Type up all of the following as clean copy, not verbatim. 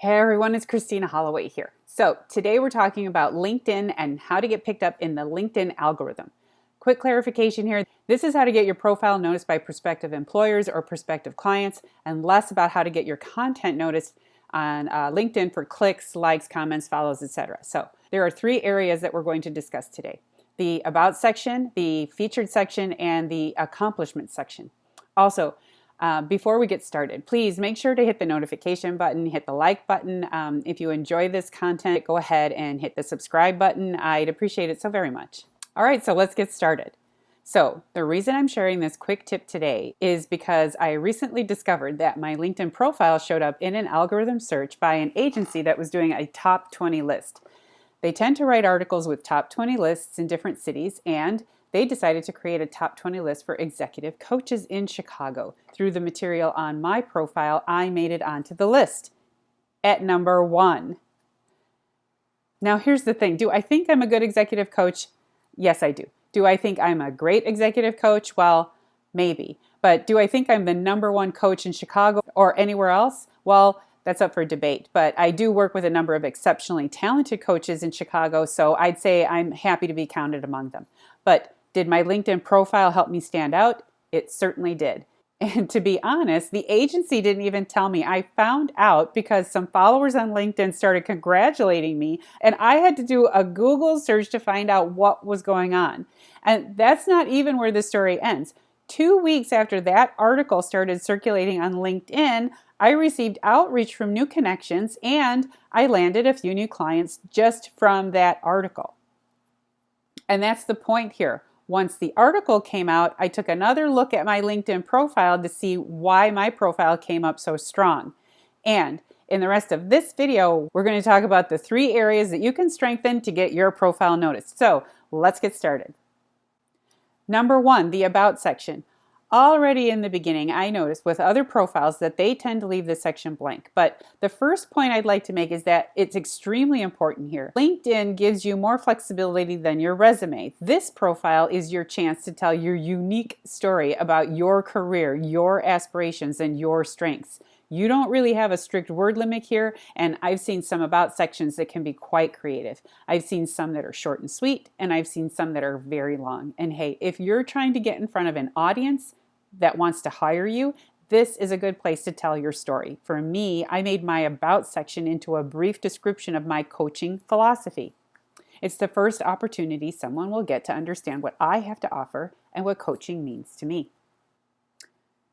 Hey everyone, it's Christina Holloway here. So today we're talking about LinkedIn and how to get picked up in the LinkedIn algorithm. Quick clarification here. This is how to get your profile noticed by prospective employers or prospective clients, and less about how to get your content noticed on LinkedIn for clicks, likes, comments, follows, etc. So there are three areas that we're going to discuss today: the About section, the Featured section, and the Accomplishments section. Also, before we get started, please make sure to hit the notification button, hit the like button. If you enjoy this content, go ahead and hit the subscribe button. I'd appreciate it so very much. All right, so let's get started. So the reason I'm sharing this quick tip today is because I recently discovered that my LinkedIn profile showed up in an algorithm search by an agency that was doing a top 20 list. They tend to write articles with top 20 lists in different cities, and they decided to create a top 20 list for executive coaches in Chicago. Through the material on my profile, I made it onto the list at number 1. Now here's the thing. Do I think I'm a good executive coach? Yes, I do. Do I think I'm a great executive coach? Well, maybe. But do I think I'm the number 1 coach in Chicago or anywhere else? Well, that's up for debate. But I do work with a number of exceptionally talented coaches in Chicago, so I'd say I'm happy to be counted among them. But did my LinkedIn profile help me stand out? It certainly did. And to be honest, the agency didn't even tell me. I found out because some followers on LinkedIn started congratulating me, and I had to do a Google search to find out what was going on. And that's not even where the story ends. 2 weeks after that article started circulating on LinkedIn, I received outreach from new connections, and I landed a few new clients just from that article. And that's the point here. Once the article came out, I took another look at my LinkedIn profile to see why my profile came up so strong. And in the rest of this video, we're going to talk about the 3 areas that you can strengthen to get your profile noticed. So let's get started. Number 1, the About section. Already in the beginning, I noticed with other profiles that they tend to leave this section blank. But the first point I'd like to make is that it's extremely important here. LinkedIn gives you more flexibility than your resume. This profile is your chance to tell your unique story about your career, your aspirations, and your strengths. You don't really have a strict word limit here, and I've seen some About sections that can be quite creative. I've seen some that are short and sweet, and I've seen some that are very long. And hey, if you're trying to get in front of an audience that wants to hire you, this is a good place to tell your story. For me, I made my About section into a brief description of my coaching philosophy. It's the first opportunity someone will get to understand what I have to offer and what coaching means to me.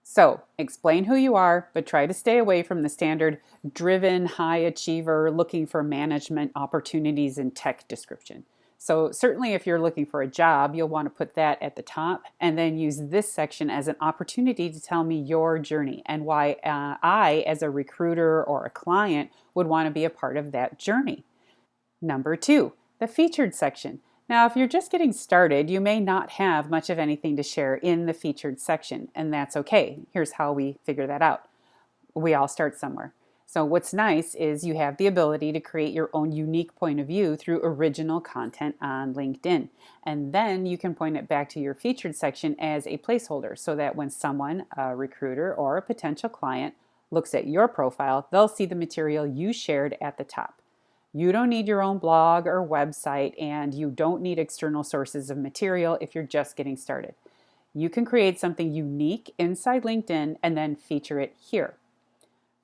So, explain who you are, but try to stay away from the standard driven, high achiever, looking for management opportunities in tech description. So certainly if you're looking for a job, you'll want to put that at the top and then use this section as an opportunity to tell me your journey and why I, as a recruiter or a client, would want to be a part of that journey. Number 2, the Featured section. Now, if you're just getting started, you may not have much of anything to share in the Featured section, and that's okay. Here's how we figure that out. We all start somewhere. So what's nice is you have the ability to create your own unique point of view through original content on LinkedIn. And then you can point it back to your Featured section as a placeholder so that when someone, a recruiter or a potential client, looks at your profile, they'll see the material you shared at the top. You don't need your own blog or website, and you don't need external sources of material if you're just getting started. You can create something unique inside LinkedIn and then feature it here.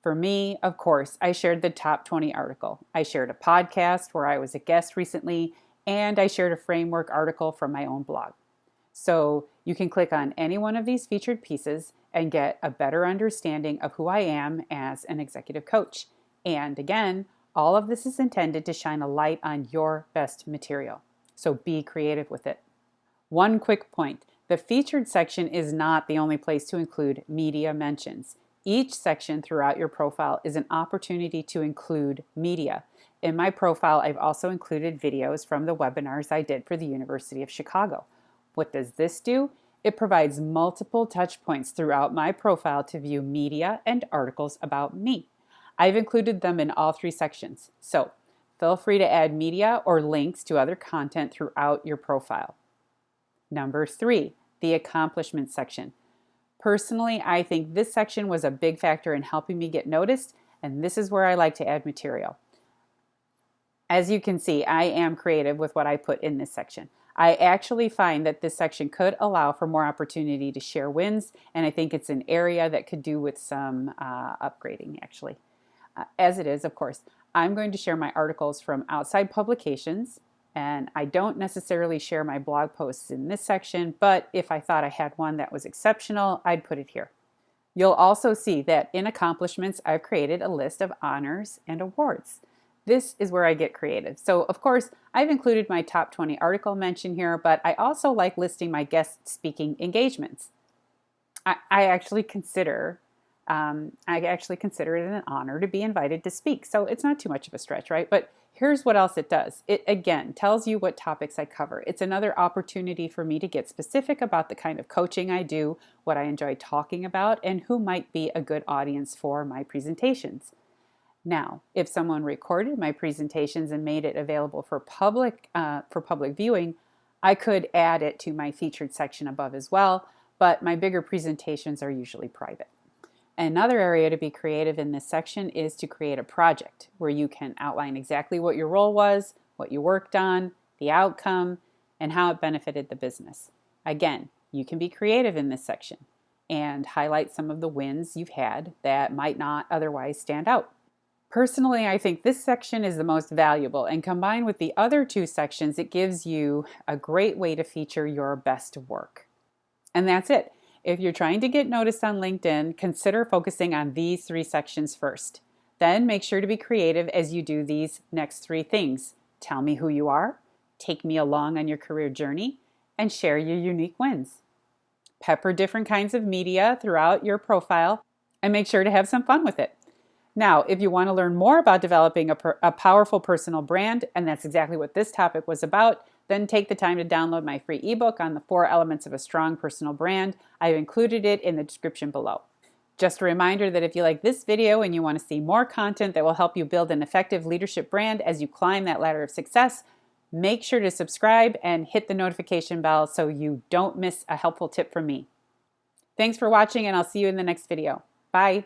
For me, of course, I shared the top 20 article. I shared a podcast where I was a guest recently, and I shared a framework article from my own blog. So you can click on any one of these featured pieces and get a better understanding of who I am as an executive coach. And again, all of this is intended to shine a light on your best material. So be creative with it. One quick point. The Featured section is not the only place to include media mentions. Each section throughout your profile is an opportunity to include media. In my profile, I've also included videos from the webinars I did for the University of Chicago. What does this do? It provides multiple touch points throughout my profile to view media and articles about me. I've included them in all 3 sections, so feel free to add media or links to other content throughout your profile. Number 3, the Accomplishments section. Personally, I think this section was a big factor in helping me get noticed, And this is where I like to add material. As you can see, I am creative with what I put in this section. I actually find that this section could allow for more opportunity to share wins, and I think it's an area that could do with some upgrading, actually. As it is, of course, I'm going to share my articles from outside publications, and I don't necessarily share my blog posts in this section, but if I thought I had one that was exceptional, I'd put it here. You'll also see that in accomplishments, I've created a list of honors and awards. This is where I get creative. So of course, I've included my top 20 article mention here, but I also like listing my guest speaking engagements. I actually consider it an honor to be invited to speak. So it's not too much of a stretch, right? But here's what else it does. It again tells you what topics I cover. It's another opportunity for me to get specific about the kind of coaching I do, what I enjoy talking about, and who might be a good audience for my presentations. Now, if someone recorded my presentations and made it available for public viewing, I could add it to my featured section above as well, but my bigger presentations are usually private. Another area to be creative in this section is to create a project where you can outline exactly what your role was, what you worked on, the outcome, and how it benefited the business. Again, you can be creative in this section and highlight some of the wins you've had that might not otherwise stand out. Personally, I think this section is the most valuable, and combined with the other two sections, it gives you a great way to feature your best work. And that's it. If you're trying to get noticed on LinkedIn, consider focusing on these three sections first. Then make sure to be creative as you do these next three things. Tell me who you are, take me along on your career journey, and share your unique wins. Pepper different kinds of media throughout your profile, and make sure to have some fun with it. Now, if you want to learn more about developing a powerful personal brand, and that's exactly what this topic was about, then take the time to download my free ebook on the 4 elements of a strong personal brand. I've included it in the description below. Just a reminder that if you like this video and you want to see more content that will help you build an effective leadership brand as you climb that ladder of success, make sure to subscribe and hit the notification bell so you don't miss a helpful tip from me. Thanks for watching, and I'll see you in the next video. Bye.